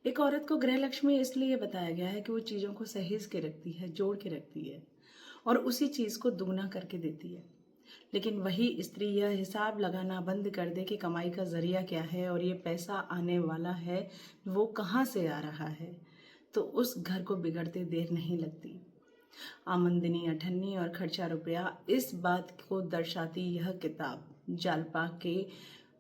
एक औरत को गृह लक्ष्मी इसलिए बताया गया है कि वो चीज़ों को सहेज के रखती है, जोड़ के रखती है और उसी चीज़ को दुगना करके देती है। लेकिन वही स्त्री यह हिसाब लगाना बंद कर दे कि कमाई का जरिया क्या है और ये पैसा आने वाला है, वो कहाँ से आ रहा है, तो उस घर को बिगड़ते देर नहीं लगती। आमदनी अठन्नी और खर्चा रुपया, इस बात को दर्शाती यह किताब जालपा के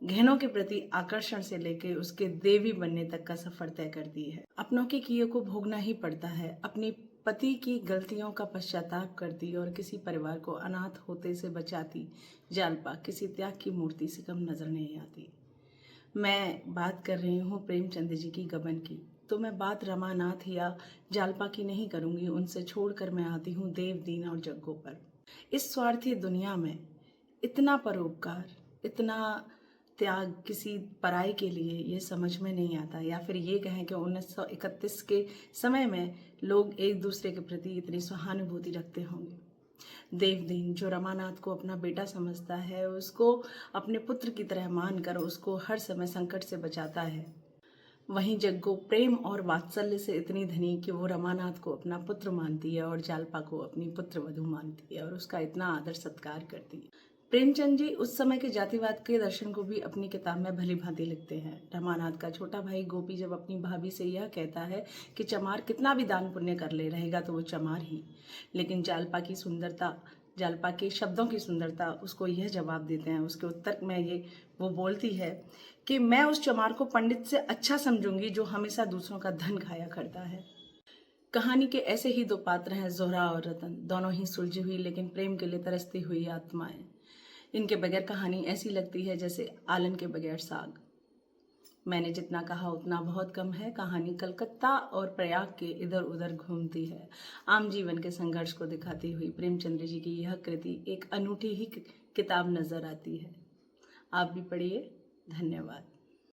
गहनों के प्रति आकर्षण से लेकर उसके देवी बनने तक का सफर तय करती है। अपनों के किए को भोगना ही पड़ता है। अपनी पति की गलतियों का पश्चाताप करती और किसी परिवार को अनाथ होते से बचाती जालपा किसी त्याग की मूर्ति से कम नजर नहीं आती। मैं बात कर रही हूँ प्रेमचंद जी की गबन की, तो मैं बात रमानाथ या जालपा की नहीं करूँगी। उनसे छोड़कर मैं आती हूँ देव, दीन और जग्गों पर। इस स्वार्थी दुनिया में इतना परोपकार, इतना त्याग किसी पराई के लिए, ये समझ में नहीं आता। या फिर ये कहें कि 1931 के समय में लोग एक दूसरे के प्रति इतनी सहानुभूति रखते होंगे। देवदीन जो रमानाथ को अपना बेटा समझता है, उसको अपने पुत्र की तरह मानकर उसको हर समय संकट से बचाता है। वहीं जग्गो प्रेम और वात्सल्य से इतनी धनी कि वो रमानाथ को अपना पुत्र मानती है और जालपा को अपनी पुत्र वधू मानती है और उसका इतना आदर सत्कार करती है। प्रेमचंद जी उस समय के जातिवाद के दर्शन को भी अपनी किताब में भली भांति लिखते हैं। रमानाथ का छोटा भाई गोपी जब अपनी भाभी से यह कहता है कि चमार कितना भी दान पुण्य कर ले, रहेगा तो वो चमार ही, लेकिन जालपा के शब्दों की सुंदरता उसको यह जवाब देते हैं। उसके उत्तर में ये वो बोलती है कि मैं उस चमार को पंडित से अच्छा समझूंगी जो हमेशा दूसरों का धन खाया करता है। कहानी के ऐसे ही दो पात्र हैं, जोहरा और रतन, दोनों ही सुलझी हुई लेकिन प्रेम के लिए तरसती हुई आत्माएं। इनके बगैर कहानी ऐसी लगती है जैसे आलन के बगैर साग। मैंने जितना कहा उतना बहुत कम है। कहानी कलकत्ता और प्रयाग के इधर उधर घूमती है। आम जीवन के संघर्ष को दिखाती हुई प्रेमचंद्र जी की यह कृति एक अनूठी ही किताब नजर आती है। आप भी पढ़िए। धन्यवाद।